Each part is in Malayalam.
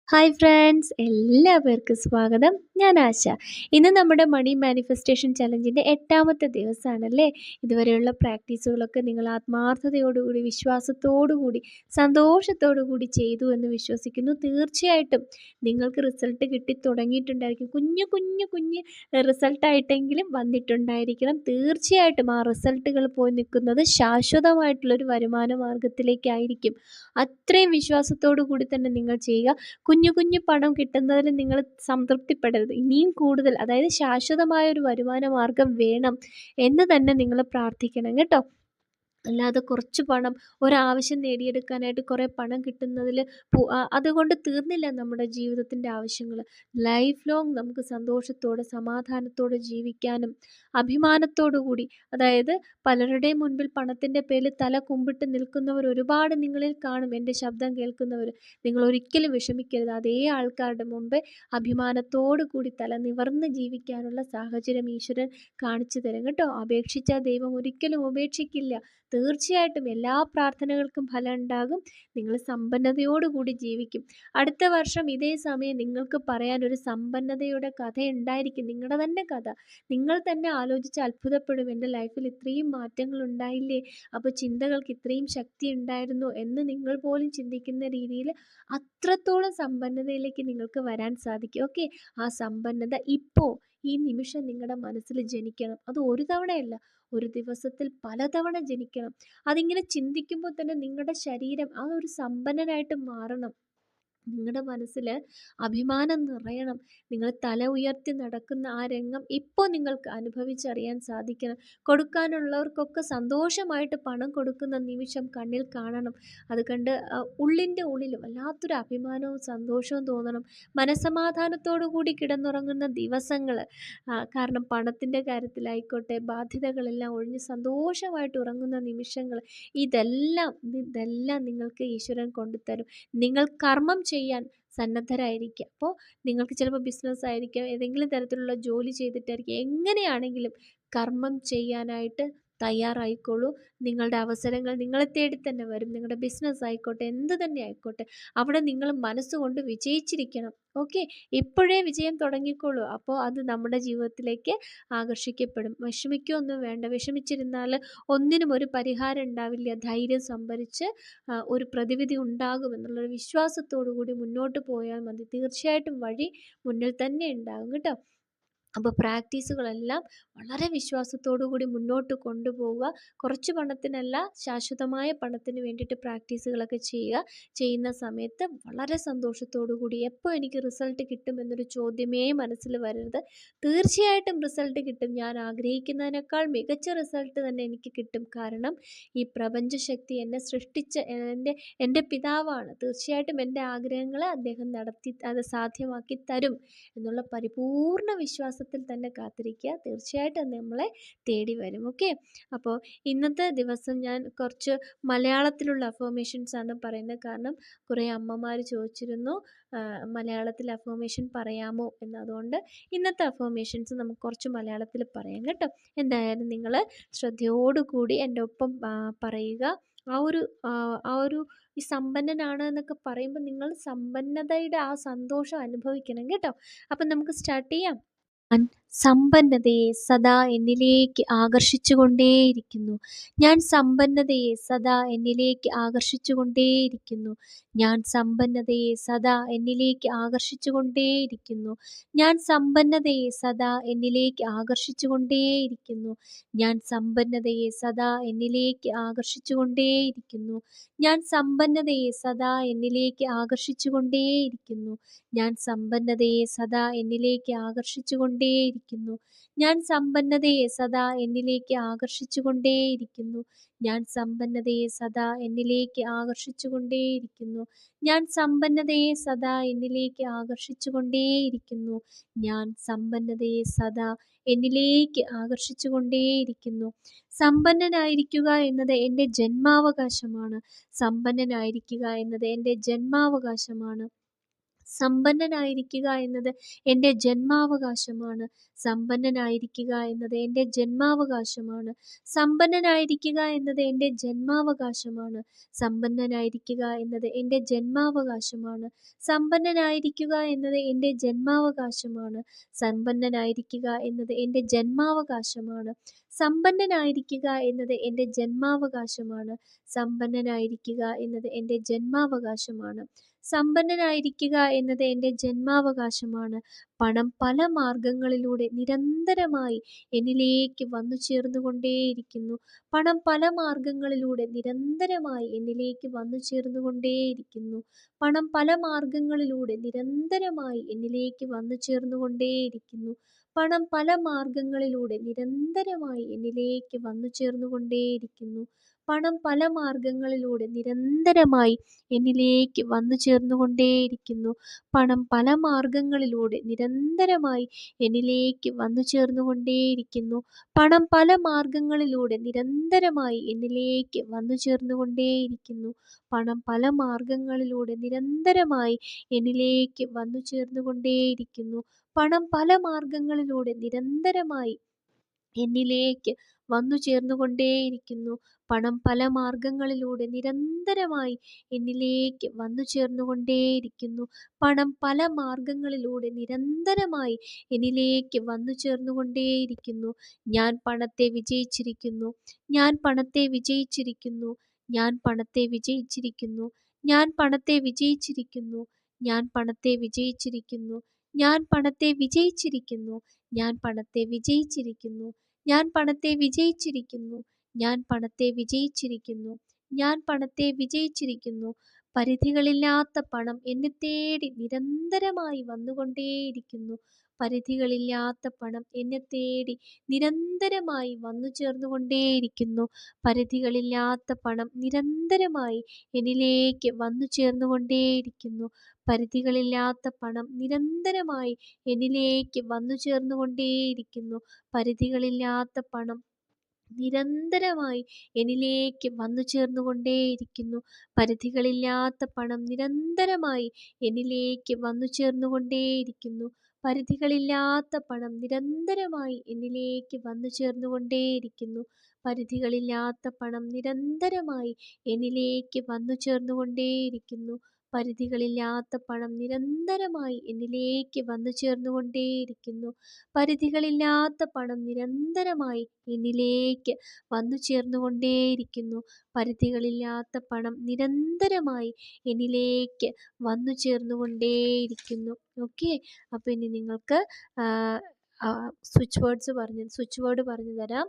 ഹായ് ഫ്രണ്ട്സ്, എല്ലാവർക്കും സ്വാഗതം. ഞാൻ ആശ. ഇന്ന് നമ്മുടെ മണി മാനിഫെസ്റ്റേഷൻ ചലഞ്ചിൻ്റെ 8ാമത്തെ ദിവസമാണല്ലേ. ഇതുവരെയുള്ള പ്രാക്ടീസുകളൊക്കെ നിങ്ങൾ ആത്മാർത്ഥതയോടുകൂടി, വിശ്വാസത്തോടുകൂടി, സന്തോഷത്തോടുകൂടി ചെയ്തു എന്ന് വിശ്വസിക്കുന്നു. തീർച്ചയായിട്ടും നിങ്ങൾക്ക് റിസൾട്ട് കിട്ടി തുടങ്ങിയിട്ടുണ്ടായിരിക്കും. കുഞ്ഞു കുഞ്ഞു കുഞ്ഞ് റിസൾട്ടായിട്ടെങ്കിലും വന്നിട്ടുണ്ടായിരിക്കണം. തീർച്ചയായിട്ടും ആ റിസൾട്ടുകൾ പോയി നിൽക്കുന്നത് ശാശ്വതമായിട്ടുള്ളൊരു വരുമാന മാർഗത്തിലേക്കായിരിക്കും. അത്രയും വിശ്വാസത്തോടു കൂടി തന്നെ നിങ്ങൾ ചെയ്യുക. കുഞ്ഞു കുഞ്ഞു പണം കിട്ടുന്നതിൽ നിങ്ങൾ സംതൃപ്തിപ്പെടരുത്. ഇനിയും കൂടുതൽ, അതായത് ശാശ്വതമായ ഒരു വരുമാന മാർഗം വേണം എന്ന് തന്നെ നിങ്ങൾ പ്രാർത്ഥിക്കണം കേട്ടോ. അല്ലാതെ കുറച്ച് പണം, ഒരാവശ്യം നേടിയെടുക്കാനായിട്ട് കുറേ പണം കിട്ടുന്നതിൽ അതുകൊണ്ട് തീർന്നില്ല നമ്മുടെ ജീവിതത്തിൻ്റെ ആവശ്യങ്ങൾ. ലൈഫ് ലോങ് നമുക്ക് സന്തോഷത്തോടെ സമാധാനത്തോടെ ജീവിക്കാനും അഭിമാനത്തോടു കൂടി, അതായത് പലരുടെയും മുൻപിൽ പണത്തിൻ്റെ പേരിൽ തല കുമ്പിട്ട് നിൽക്കുന്നവർ ഒരുപാട് നിങ്ങളിൽ കാണും. എൻ്റെ ശബ്ദം കേൾക്കുന്നവർ, നിങ്ങൾ ഒരിക്കലും വിഷമിക്കരുത്. അതേ ആൾക്കാരുടെ മുമ്പേ അഭിമാനത്തോടു കൂടി തല നിവർന്ന് ജീവിക്കാനുള്ള സാഹചര്യം ഈശ്വരൻ കാണിച്ചു തരും കേട്ടോ. അപേക്ഷിച്ച ദൈവം ഒരിക്കലും ഉപേക്ഷിക്കില്ല. തീർച്ചയായിട്ടും എല്ലാ പ്രാർത്ഥനകൾക്കും ഫലം ഉണ്ടാകും. നിങ്ങൾ സമ്പന്നതയോടുകൂടി ജീവിക്കും. അടുത്ത വർഷം ഇതേ സമയം നിങ്ങൾക്ക് പറയാൻ ഒരു സമ്പന്നതയുടെ കഥ ഉണ്ടായിരിക്കും. നിങ്ങളുടെ തന്നെ കഥ. നിങ്ങൾ തന്നെ ആലോചിച്ച് അത്ഭുതപ്പെടും. എൻ്റെ ലൈഫിൽ ഇത്രയും മാറ്റങ്ങൾ ഉണ്ടായില്ലേ, അപ്പോൾ ചിന്തകൾക്ക് ഇത്രയും ശക്തി ഉണ്ടായിരുന്നു എന്ന് നിങ്ങൾ പോലും ചിന്തിക്കുന്ന രീതിയിൽ അത്രത്തോളം സമ്പന്നതയിലേക്ക് നിങ്ങൾക്ക് വരാൻ സാധിക്കും. ഓക്കെ, ആ സമ്പന്നത ഇപ്പോൾ ഈ നിമിഷം നിങ്ങളുടെ മനസ്സിൽ ജനിക്കണം. അത് ഒരു തവണയല്ല, ഒരു ദിവസത്തിൽ പലതവണ ജനിക്കണം. അതിങ്ങനെ ചിന്തിക്കുമ്പോൾ തന്നെ നിങ്ങളുടെ ശരീരം ആ ഒരു സമ്പന്നനായിട്ട് മാറണം. നിങ്ങളുടെ മനസ്സിൽ അഭിമാനം നിറയണം. നിങ്ങൾ തല ഉയർത്തി നടക്കുന്ന ആ രംഗം ഇപ്പോൾ നിങ്ങൾക്ക് അനുഭവിച്ചറിയാൻ സാധിക്കണം. കൊടുക്കാനുള്ളവർക്കൊക്കെ സന്തോഷമായിട്ട് പണം കൊടുക്കുന്ന നിമിഷം കണ്ണിൽ കാണണം. അത് കണ്ട് ഉള്ളിൻ്റെ ഉള്ളിൽ വല്ലാത്തൊരു അഭിമാനവും സന്തോഷവും തോന്നണം. മനസ്സമാധാനത്തോടു കൂടി കിടന്നുറങ്ങുന്ന ദിവസങ്ങൾ, കാരണം പണത്തിൻ്റെ കാര്യത്തിലായിക്കോട്ടെ, ബാധ്യതകളെല്ലാം ഒഴിഞ്ഞ് സന്തോഷമായിട്ട് ഉറങ്ങുന്ന നിമിഷങ്ങൾ, ഇതെല്ലാം നിങ്ങൾക്ക് ഈശ്വരൻ കൊണ്ടുതരും. നിങ്ങൾ കർമ്മം ചെയ്യാൻ സന്നദ്ധരായിരിക്കുക. അപ്പോൾ നിങ്ങൾക്ക് ചിലപ്പോൾ ബിസിനസ് ആയിരിക്കാം, ഏതെങ്കിലും തരത്തിലുള്ള ജോലി ചെയ്തിട്ടായിരിക്കും, എങ്ങനെയാണെങ്കിലും കർമ്മം ചെയ്യാനായിട്ട് തയ്യാറായിക്കോളൂ. നിങ്ങളുടെ അവസരങ്ങൾ നിങ്ങളെ തേടി തന്നെ വരും. നിങ്ങളുടെ ബിസിനസ് ആയിക്കോട്ടെ, എന്ത് തന്നെ ആയിക്കോട്ടെ, അവിടെ നിങ്ങൾ മനസ്സുകൊണ്ട് വിജയിച്ചിരിക്കണം. ഓക്കെ, ഇപ്പോഴേ വിജയം തുടങ്ങിക്കോളൂ. അപ്പോൾ അത് നമ്മുടെ ജീവിതത്തിലേക്ക് ആകർഷിക്കപ്പെടും. വിഷമിക്കുകയൊന്നും വേണ്ട. വിഷമിച്ചിരുന്നാൽ ഒന്നിനും ഒരു പരിഹാരം ഉണ്ടാവില്ല. ധൈര്യം സംഭരിച്ച് ഒരു പ്രതിവിധി ഉണ്ടാകുമെന്നുള്ളൊരു വിശ്വാസത്തോടു കൂടി മുന്നോട്ട് പോയാൽ മതി. തീർച്ചയായിട്ടും വഴി മുന്നിൽ തന്നെ ഉണ്ടാകും കേട്ടോ. അപ്പോൾ പ്രാക്ടീസുകളെല്ലാം വളരെ വിശ്വാസത്തോടു കൂടി മുന്നോട്ട് കൊണ്ടുപോവുക. കുറച്ച് പണത്തിനല്ല, ശാശ്വതമായ പണത്തിന് വേണ്ടിയിട്ട് പ്രാക്ടീസുകളൊക്കെ ചെയ്യുക. ചെയ്യുന്ന സമയത്ത് വളരെ സന്തോഷത്തോടു കൂടി, എപ്പോൾ എനിക്ക് റിസൾട്ട് കിട്ടുമെന്നൊരു ചോദ്യമേ മനസ്സിൽ വരരുത്. തീർച്ചയായിട്ടും റിസൾട്ട് കിട്ടും. ഞാൻ ആഗ്രഹിക്കുന്നതിനേക്കാൾ മികച്ച റിസൾട്ട് തന്നെ എനിക്ക് കിട്ടും. കാരണം ഈ പ്രപഞ്ചശക്തി എന്നെ സൃഷ്ടിച്ച എൻ്റെ പിതാവാണ്. തീർച്ചയായിട്ടും എൻ്റെ ആഗ്രഹങ്ങൾ അദ്ദേഹം നടത്തി അത് സാധ്യമാക്കി തരും എന്നുള്ള പരിപൂർണ വിശ്വാസത്തിൽ തന്നെ കാത്തിരിക്കുക. തീർച്ചയായിട്ടും അത് നമ്മളെ തേടി വരും. ഓക്കെ, അപ്പോൾ ഇന്നത്തെ ദിവസം ഞാൻ കുറച്ച് മലയാളത്തിലുള്ള അഫർമേഷൻസ് ആണ് പറയുന്നത്. കാരണം കുറേ അമ്മമാർ ചോദിച്ചിരുന്നു മലയാളത്തിൽ അഫർമേഷൻ പറയാമോ എന്ന്. അതുകൊണ്ട് ഇന്നത്തെ അഫർമേഷൻസ് നമുക്ക് കുറച്ച് മലയാളത്തിൽ പറയാം കേട്ടോ. എന്തായാലും നിങ്ങൾ ശ്രദ്ധയോടുകൂടി എൻ്റെ ഒപ്പം പറയുക. ആ ഒരു ഈ സമ്പന്നനാണ് എന്നൊക്കെ പറയുമ്പോൾ നിങ്ങൾ സമ്പന്നതയുടെ ആ സന്തോഷം അനുഭവിക്കണം കേട്ടോ. അപ്പം നമുക്ക് സ്റ്റാർട്ട് ചെയ്യാം. ഞാൻ സമ്പന്നതയെ സദാ എന്നിലേക്ക് ആകർഷിച്ചുകൊണ്ടേയിരിക്കുന്നു. ഞാൻ സമ്പന്നതയെ സദാ എന്നിലേക്ക് ആകർഷിച്ചുകൊണ്ടേയിരിക്കുന്നു. ഞാൻ സമ്പന്നതയെ സദാ എന്നിലേക്ക് ആകർഷിച്ചുകൊണ്ടേയിരിക്കുന്നു. ഞാൻ സമ്പന്നതയെ സദാ എന്നിലേക്ക് ആകർഷിച്ചുകൊണ്ടേയിരിക്കുന്നു. ഞാൻ സമ്പന്നതയെ സദാ എന്നിലേക്ക് ആകർഷിച്ചുകൊണ്ടേയിരിക്കുന്നു. ഞാൻ സമ്പന്നതയെ സദാ എന്നിലേക്ക് ആകർഷിച്ചുകൊണ്ടേയിരിക്കുന്നു. ഞാൻ സമ്പന്നതയെ സദാ എന്നിലേക്ക് ആകർഷിച്ചുകൊണ്ടേയിരിക്കുന്നു. ഞാൻ സമ്പന്നതയെ സദാ എന്നിലേക്ക് ആകർഷിച്ചുകൊണ്ടേയിരിക്കുന്നു. ഞാൻ സമ്പന്നതയെ സദാ എന്നിലേക്ക് ആകർഷിച്ചുകൊണ്ടേയിരിക്കുന്നു. ഞാൻ സമ്പന്നതയെ സദാ എന്നിലേക്ക് ആകർഷിച്ചുകൊണ്ടേയിരിക്കുന്നു. ഞാൻ സമ്പന്നതയെ സദാ എന്നിലേക്ക് ആകർഷിച്ചുകൊണ്ടേയിരിക്കുന്നു. സമ്പന്നനായിരിക്കുക എന്നത് എൻ്റെ ജന്മാവകാശമാണ്. സമ്പന്നനായിരിക്കുക എന്നത് എൻ്റെ ജന്മാവകാശമാണ്. സമ്പന്നനായിരിക്കുക എന്നത് എൻ്റെ ജന്മാവകാശമാണ്. സമ്പന്നനായിരിക്കുക എന്നത് എൻ്റെ ജന്മാവകാശമാണ്. സമ്പന്നനായിരിക്കുക എന്നത് എൻ്റെ ജന്മാവകാശമാണ്. സമ്പന്നനായിരിക്കുക എന്നത് എൻ്റെ ജന്മാവകാശമാണ്. സമ്പന്നനായിരിക്കുക എന്നത് എൻ്റെ ജന്മാവകാശമാണ്. സമ്പന്നനായിരിക്കുക എന്നത് എൻ്റെ ജന്മാവകാശമാണ്. സമ്പന്നനായിരിക്കുക എന്നത് എൻ്റെ ജന്മാവകാശമാണ്. സമ്പന്നനായിരിക്കുക എന്നത് എൻ്റെ ജന്മാവകാശമാണ്. സമ്പന്നനായിരിക്കുക എന്നത് എൻ്റെ ജന്മാവകാശമാണ്. പണം പല മാർഗങ്ങളിലൂടെ നിരന്തരമായി എന്നിലേക്ക് വന്നു ചേർന്നുകൊണ്ടേയിരിക്കുന്നു. പണം പല മാർഗങ്ങളിലൂടെ നിരന്തരമായി എന്നിലേക്ക് വന്നു ചേർന്നുകൊണ്ടേയിരിക്കുന്നു. പണം പല മാർഗങ്ങളിലൂടെ നിരന്തരമായി എന്നിലേക്ക് വന്നു ചേർന്നുകൊണ്ടേയിരിക്കുന്നു. പണം പല മാർഗങ്ങളിലൂടെ നിരന്തരമായി എന്നിലേക്ക് വന്നു ചേർന്നുകൊണ്ടേയിരിക്കുന്നു. പണം പല മാർഗങ്ങളിലൂടെ നിരന്തരമായി എന്നിലേക്ക് വന്നു ചേർന്നുകൊണ്ടേയിരിക്കുന്നു. പണം പല മാർഗങ്ങളിലൂടെ നിരന്തരമായി എന്നിലേക്ക് വന്നു ചേർന്നുകൊണ്ടേയിരിക്കുന്നു. പണം പല മാർഗങ്ങളിലൂടെ നിരന്തരമായി എന്നിലേക്ക് വന്നു ചേർന്നുകൊണ്ടേയിരിക്കുന്നു. പണം പല മാർഗങ്ങളിലൂടെ നിരന്തരമായി എന്നിലേക്ക് വന്നു ചേർന്നുകൊണ്ടേയിരിക്കുന്നു. പണം പല മാർഗങ്ങളിലൂടെ നിരന്തരമായി എന്നിലേക്ക് വന്നു ചേർന്നുകൊണ്ടേയിരിക്കുന്നു. പണം പല മാർഗങ്ങളിലൂടെ നിരന്തരമായി എന്നിലേക്ക് വന്നു ചേർന്നുകൊണ്ടേയിരിക്കുന്നു. പണം പല മാർഗങ്ങളിലൂടെ നിരന്തരമായി എന്നിലേക്ക് വന്നു ചേർന്നുകൊണ്ടേയിരിക്കുന്നു. ഞാൻ പണത്തെ വിജയിച്ചിരിക്കുന്നു. ഞാൻ പണത്തെ വിജയിച്ചിരിക്കുന്നു. ഞാൻ പണത്തെ വിജയിച്ചിരിക്കുന്നു. ഞാൻ പണത്തെ വിജയിച്ചിരിക്കുന്നു. ഞാൻ പണത്തെ വിജയിച്ചിരിക്കുന്നു. ഞാൻ പണത്തെ വിജയിച്ചിരിക്കുന്നു. ഞാൻ പണത്തെ വിജയിച്ചിരിക്കുന്നു. ഞാൻ പണത്തെ വിജയിച്ചിരിക്കുന്നു. ഞാൻ പണത്തെ വിജയിച്ചിരിക്കുന്നു. ഞാൻ പണത്തെ വിജയിച്ചിരിക്കുന്നു. പരിധികളില്ലാത്ത പണം എന്നെ തേടി നിരന്തരമായി വന്നുകൊണ്ടേയിരിക്കുന്നു. പരിധികളില്ലാത്ത പണം എന്നെ തേടി നിരന്തരമായി വന്നു ചേർന്നുകൊണ്ടേയിരിക്കുന്നു. പരിധികളില്ലാത്ത പണം നിരന്തരമായി എന്നിലേക്ക് വന്നു ചേർന്നുകൊണ്ടേയിരിക്കുന്നു. പരിധികളില്ലാത്ത പണം നിരന്തരമായി എന്നിലേക്ക് വന്നു ചേർന്നുകൊണ്ടേയിരിക്കുന്നു. പരിധികളില്ലാത്ത പണം നിരന്തരമായി എന്നിലേക്ക് വന്നു ചേർന്നുകൊണ്ടേയിരിക്കുന്നു. പരിധികളില്ലാത്ത പണം നിരന്തരമായി എന്നിലേക്ക് വന്നു ചേർന്നുകൊണ്ടേയിരിക്കുന്നു. പരിധികളില്ലാത്ത പണം നിരന്തരമായി എന്നിലേക്ക് വന്നു ചേർന്നുകൊണ്ടേയിരിക്കുന്നു. പരിധികളില്ലാത്ത പണം നിരന്തരമായി എന്നിലേക്ക് വന്നു ചേർന്നുകൊണ്ടേയിരിക്കുന്നു. പരിധികളില്ലാത്ത പണം നിരന്തരമായി എന്നിലേക്ക് വന്നു ചേർന്നുകൊണ്ടേയിരിക്കുന്നു. പരിധികളില്ലാത്ത പണം നിരന്തരമായി എന്നിലേക്ക് വന്നു ചേർന്നുകൊണ്ടേയിരിക്കുന്നു. പരിധികളില്ലാത്ത പണം നിരന്തരമായി എന്നിലേക്ക് വന്നു ചേർന്നുകൊണ്ടേയിരിക്കുന്നു. ഓക്കെ, അപ്പോൾ ഇനി നിങ്ങൾക്ക് സ്വിച്ച് വേർഡ് പറഞ്ഞു തരാം.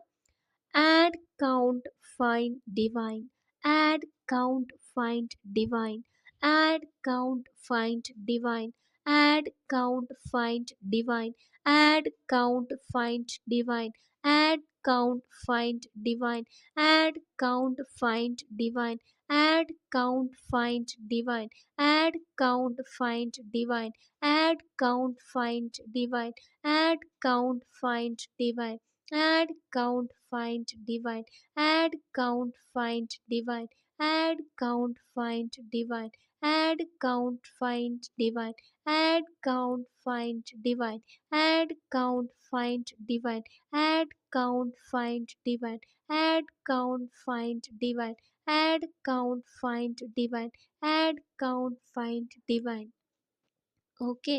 Add, count, find, divine. Add, count, find, divine. Add, count, find, divine. Add, count, find, divine. Add, count, find, divine. Add, count, find, divine. Add, count, find, divine. Add, count, find, divine. Add, count, find, divine. Add, count, find, divine. Add, count, find, divine. Add, count, find, divine. Add, count, find, divine. Add, count, find, divine. Add, count, find, divine. Add, count, find, divine. Add, count, find, divine. Add, count, find, divine. Add, count, find, divine. Add, count, find, divine. Add, count, find, divine. Okay,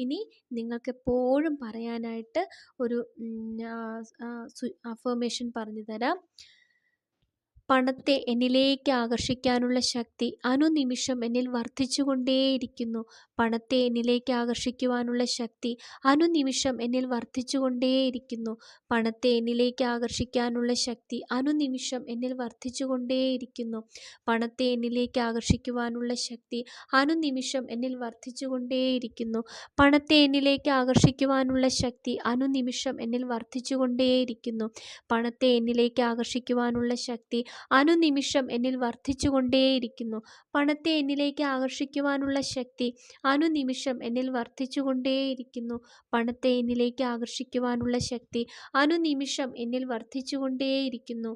ഇനി നിങ്ങൾക്ക് എപ്പോഴും പറയാനായിട്ട് ഒരു അഫർമേഷൻ പറഞ്ഞു തരാം. പണത്തെ എന്നിലേക്ക് ആകർഷിക്കാനുള്ള ശക്തി അനുനിമിഷം എന്നിൽ വർദ്ധിച്ചുകൊണ്ടേയിരിക്കുന്നു. പണത്തെ എന്നിലേക്ക് ആകർഷിക്കുവാനുള്ള ശക്തി അനുനിമിഷം എന്നിൽ വർദ്ധിച്ചുകൊണ്ടേയിരിക്കുന്നു. പണത്തെ എന്നിലേക്ക് ആകർഷിക്കാനുള്ള ശക്തി അനുനിമിഷം എന്നിൽ വർദ്ധിച്ചുകൊണ്ടേയിരിക്കുന്നു. പണത്തെ എന്നിലേക്ക് ആകർഷിക്കുവാനുള്ള ശക്തി അനുനിമിഷം എന്നിൽ വർദ്ധിച്ചുകൊണ്ടേയിരിക്കുന്നു. പണത്തെ എന്നിലേക്ക് ആകർഷിക്കുവാനുള്ള ശക്തി അനുനിമിഷം എന്നിൽ വർദ്ധിച്ചുകൊണ്ടേയിരിക്കുന്നു. പണത്തെ എന്നിലേക്ക് ആകർഷിക്കുവാനുള്ള ശക്തി അനുനിമിഷം എന്നിൽ വർദ്ധിച്ചുകൊണ്ടേയിരിക്കുന്നു. പണത്തെ എന്നിലേക്ക് ആകർഷിക്കുവാനുള്ള ശക്തി അനുനിമിഷം എന്നിൽ വർദ്ധിച്ചുകൊണ്ടേയിരിക്കുന്നു. പണത്തെ എന്നിലേക്ക് ആകർഷിക്കുവാനുള്ള ശക്തി അനുനിമിഷം എന്നിൽ വർദ്ധിച്ചുകൊണ്ടേയിരിക്കുന്നു.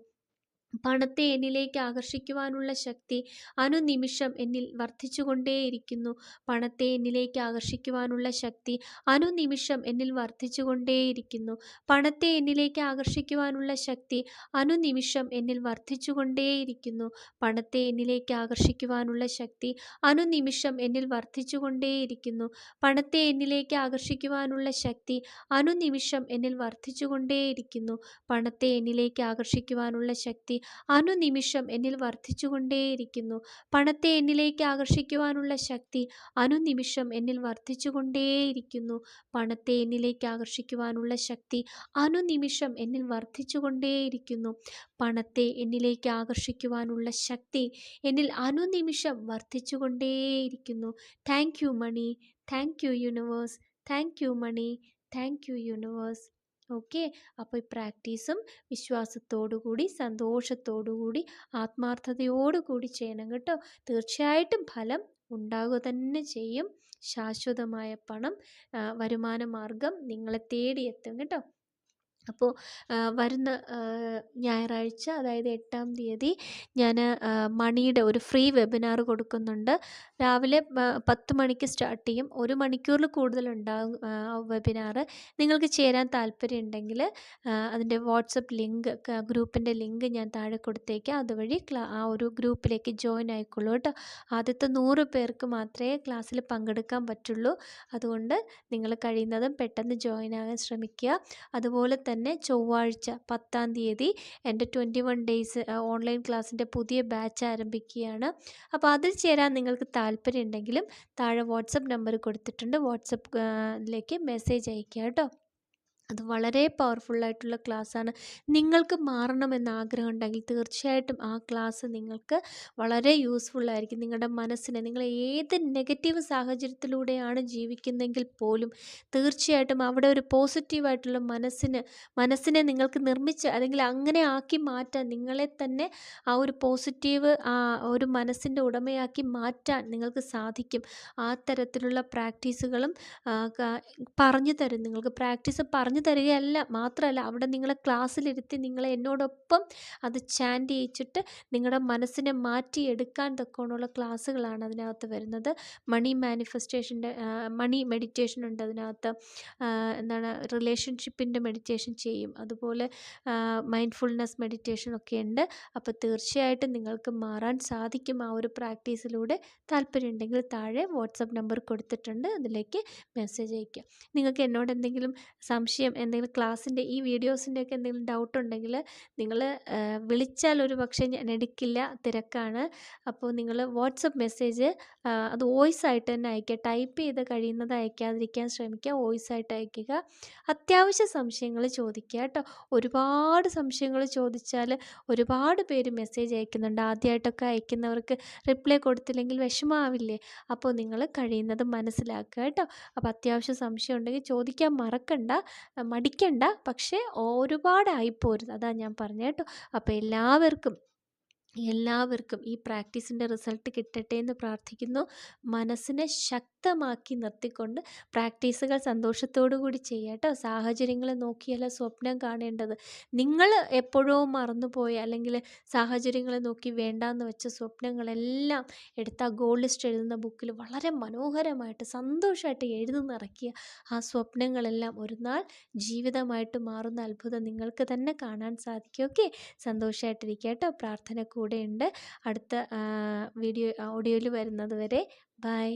പണത്തെ എന്നിലേക്ക് ആകർഷിക്കുവാനുള്ള ശക്തി അനുനിമിഷം എന്നിൽ വർദ്ധിച്ചുകൊണ്ടേയിരിക്കുന്നു. പണത്തെ എന്നിലേക്ക് ആകർഷിക്കുവാനുള്ള ശക്തി അനുനിമിഷം എന്നിൽ വർദ്ധിച്ചുകൊണ്ടേയിരിക്കുന്നു. പണത്തെ എന്നിലേക്ക് ആകർഷിക്കുവാനുള്ള ശക്തി അനുനിമിഷം എന്നിൽ വർദ്ധിച്ചുകൊണ്ടേയിരിക്കുന്നു. പണത്തെ എന്നിലേക്ക് ആകർഷിക്കുവാനുള്ള ശക്തി അനുനിമിഷം എന്നിൽ വർദ്ധിച്ചുകൊണ്ടേയിരിക്കുന്നു. പണത്തെ എന്നിലേക്ക് ആകർഷിക്കുവാനുള്ള ശക്തി അനുനിമിഷം എന്നിൽ വർദ്ധിച്ചുകൊണ്ടേയിരിക്കുന്നു. പണത്തെ എന്നിലേക്ക് ആകർഷിക്കുവാനുള്ള ശക്തി അനുനിമിഷം എന്നിൽ വർദ്ധിച്ചുകൊണ്ടേയിരിക്കുന്നു. പണത്തെ എന്നിലേക്ക് ആകർഷിക്കുവാനുള്ള ശക്തി അനുനിമിഷം എന്നിൽ വർദ്ധിച്ചുകൊണ്ടേയിരിക്കുന്നു. പണത്തെ എന്നിലേക്ക് ആകർഷിക്കുവാനുള്ള ശക്തി അനുനിമിഷം എന്നിൽ വർദ്ധിച്ചുകൊണ്ടേയിരിക്കുന്നു. പണത്തെ എന്നിലേക്ക് ആകർഷിക്കുവാനുള്ള ശക്തി എന്നിൽ അനുനിമിഷം വർദ്ധിച്ചുകൊണ്ടേയിരിക്കുന്നു. Thank you money, thank you universe, thank you money, thank you universe. Okay, അപ്പോൾ ഈ പ്രാക്ടീസും വിശ്വാസത്തോടുകൂടി, സന്തോഷത്തോടുകൂടി, ആത്മാർത്ഥതയോടുകൂടി ചെയ്യണം കേട്ടോ. തീർച്ചയായിട്ടും ഫലം ഉണ്ടാകുക തന്നെ ചെയ്യും. ശാശ്വതമായ പണം, വരുമാന മാർഗം നിങ്ങളെ തേടിയെത്തും കേട്ടോ. അപ്പോൾ വരുന്ന ഞായറാഴ്ച, അതായത് 8-ാം തീയതി ഞാൻ മണിയുടെ ഒരു ഫ്രീ വെബിനാർ കൊടുക്കുന്നുണ്ട്. രാവിലെ 10 മണിക്ക് സ്റ്റാർട്ട് ചെയ്യും. 1 മണിക്കൂറിൽ കൂടുതലുണ്ടാകും വെബിനാർ. നിങ്ങൾക്ക് ചേരാൻ താല്പര്യമുണ്ടെങ്കിൽ അതിൻ്റെ വാട്സപ്പ് ലിങ്ക്, ഗ്രൂപ്പിൻ്റെ ലിങ്ക് ഞാൻ താഴെ കൊടുത്തേക്കാം. അതുവഴി ആ ഒരു ഗ്രൂപ്പിലേക്ക് ജോയിൻ ആയിക്കോളൂ കേട്ടോ. ആദ്യത്തെ 100 പേർക്ക് മാത്രമേ ക്ലാസ്സിൽ പങ്കെടുക്കാൻ പറ്റുള്ളൂ. അതുകൊണ്ട് നിങ്ങൾ കഴിയുന്നതും പെട്ടെന്ന് ജോയിൻ ആകാൻ ശ്രമിക്കുക. അതുപോലെ തന്നെ ചൊവ്വാഴ്ച 10-ാം തീയതി എൻ്റെ 21 ഡേയ്സ് ഓൺലൈൻ ക്ലാസ്സിൻ്റെ പുതിയ ബാച്ച് ആരംഭിക്കുകയാണ്. അപ്പോൾ അതിൽ ചേരാൻ നിങ്ങൾക്ക് താല്പര്യം ഉണ്ടെങ്കിലും താഴെ വാട്സപ്പ് നമ്പർ കൊടുത്തിട്ടുണ്ട്. വാട്സപ്പിലേക്ക് മെസ്സേജ് അയയ്ക്കുക കേട്ടോ. അത് വളരെ പവർഫുള്ളായിട്ടുള്ള ക്ലാസ്സാണ്. നിങ്ങൾക്ക് മാറണമെന്ന് ആഗ്രഹം ഉണ്ടെങ്കിൽ തീർച്ചയായിട്ടും ആ ക്ലാസ് നിങ്ങൾക്ക് വളരെ യൂസ്ഫുള്ളായിരിക്കും. നിങ്ങളുടെ മനസ്സിനെ, നിങ്ങൾ ഏത് നെഗറ്റീവ് സാഹചര്യത്തിലൂടെയാണ് ജീവിക്കുന്നതെങ്കിൽ പോലും തീർച്ചയായിട്ടും അവിടെ ഒരു പോസിറ്റീവായിട്ടുള്ള മനസ്സിനെ നിങ്ങൾക്ക് നിർമ്മിച്ച്, അല്ലെങ്കിൽ അങ്ങനെ ആക്കി മാറ്റാൻ, നിങ്ങളെ തന്നെ ആ ഒരു പോസിറ്റീവ്, ഒരു മനസ്സിൻ്റെ ഉടമയാക്കി മാറ്റാൻ നിങ്ങൾക്ക് സാധിക്കും. ആ തരത്തിലുള്ള പ്രാക്ടീസുകളും പറഞ്ഞു തരും. നിങ്ങൾക്ക് പ്രാക്ടീസ് പറഞ്ഞു തരികയല്ല മാത്രമല്ല, അവിടെ നിങ്ങളെ ക്ലാസ്സിലിരുത്തി നിങ്ങളെ എന്നോടൊപ്പം അത് ചാൻറ്റ് ചെയ്യിച്ചിട്ട് നിങ്ങളുടെ മനസ്സിനെ മാറ്റിയെടുക്കാൻ തക്കോണമുള്ള ക്ലാസ്സുകളാണ് അതിനകത്ത് വരുന്നത്. മണി മാനിഫെസ്റ്റേഷൻ്റെ മണി മെഡിറ്റേഷൻ ഉണ്ട് അതിനകത്ത്. എന്താണ്, റിലേഷൻഷിപ്പിൻ്റെ മെഡിറ്റേഷൻ ചെയ്യും. അതുപോലെ മൈൻഡ്ഫുൾനെസ് മെഡിറ്റേഷൻ ഒക്കെ ഉണ്ട്. അപ്പോൾ തീർച്ചയായിട്ടും നിങ്ങൾക്ക് മാറാൻ സാധിക്കും ആ ഒരു പ്രാക്ടീസിലൂടെ. താല്പര്യമുണ്ടെങ്കിൽ താഴെ വാട്സപ്പ് നമ്പർ കൊടുത്തിട്ടുണ്ട്, അതിലേക്ക് മെസ്സേജ് അയയ്ക്കുക. നിങ്ങൾക്ക് എന്നോട് എന്തെങ്കിലും സംശയം, എന്തെങ്കിലും ക്ലാസ്സിൻ്റെ ഈ വീഡിയോസിൻ്റെയൊക്കെ എന്തെങ്കിലും ഡൗട്ട് ഉണ്ടെങ്കിൽ നിങ്ങൾ വിളിച്ചാൽ ഒരു പക്ഷേ ഞാൻ എടുക്കില്ല, തിരക്കാണ്. അപ്പോൾ നിങ്ങൾ വാട്സപ്പ് മെസ്സേജ് അത് വോയിസ് ആയിട്ട് തന്നെ അയയ്ക്കുക. ടൈപ്പ് ചെയ്ത് കഴിയുന്നത് അയക്കാതിരിക്കാൻ ശ്രമിക്കുക. വോയിസ് ആയിട്ട് അയയ്ക്കുക. അത്യാവശ്യ സംശയങ്ങൾ ചോദിക്കുക കേട്ടോ. ഒരുപാട് സംശയങ്ങൾ ചോദിച്ചാൽ ഒരുപാട് പേര് മെസ്സേജ് അയക്കുന്നുണ്ട്. ആദ്യമായിട്ടൊക്കെ അയക്കുന്നവർക്ക് റിപ്ലൈ കൊടുത്തില്ലെങ്കിൽ വിഷമമാവില്ലേ? അപ്പോൾ നിങ്ങൾ കഴിയുന്നത് മനസ്സിലാക്കുക കേട്ടോ. അപ്പോൾ അത്യാവശ്യം സംശയം ഉണ്ടെങ്കിൽ ചോദിക്കാൻ മടിക്കണ്ട. പക്ഷേ ഒരുപാടായിപ്പോരുത്, അതാ ഞാൻ പറഞ്ഞത് കേട്ടോ. അപ്പോൾ എല്ലാവർക്കും ഈ പ്രാക്ടീസിൻ്റെ റിസൾട്ട് കിട്ടട്ടെ എന്ന് പ്രാർത്ഥിക്കുന്നു. മനസ്സിനെ ശക്തമാക്കി നിർത്തിക്കൊണ്ട് പ്രാക്ടീസുകൾ സന്തോഷത്തോടു കൂടി ചെയ്യുക കേട്ടോ. സാഹചര്യങ്ങളെ നോക്കിയല്ല സ്വപ്നം കാണേണ്ടത്. നിങ്ങൾ എപ്പോഴോ മറന്നുപോയ, അല്ലെങ്കിൽ സാഹചര്യങ്ങളെ നോക്കി വേണ്ടാന്ന് വെച്ച സ്വപ്നങ്ങളെല്ലാം എടുത്ത് ആ ഗോൾ ലിസ്റ്റ് എഴുതുന്ന ബുക്കിൽ വളരെ മനോഹരമായിട്ട് സന്തോഷമായിട്ട് എഴുതി നിറയ്ക്കുക. ആ സ്വപ്നങ്ങളെല്ലാം ഒരു നാൾ ജീവിതമായിട്ട് മാറുന്ന അത്ഭുതം നിങ്ങൾക്ക് തന്നെ കാണാൻ സാധിക്കും. ഓക്കെ, സന്തോഷമായിട്ടിരിക്കുക കേട്ടോ. പ്രാർത്ഥന കൂടെയുണ്ട്. അടുത്ത ഓഡിയോയിൽ വരുന്നത് വരെ ബൈ.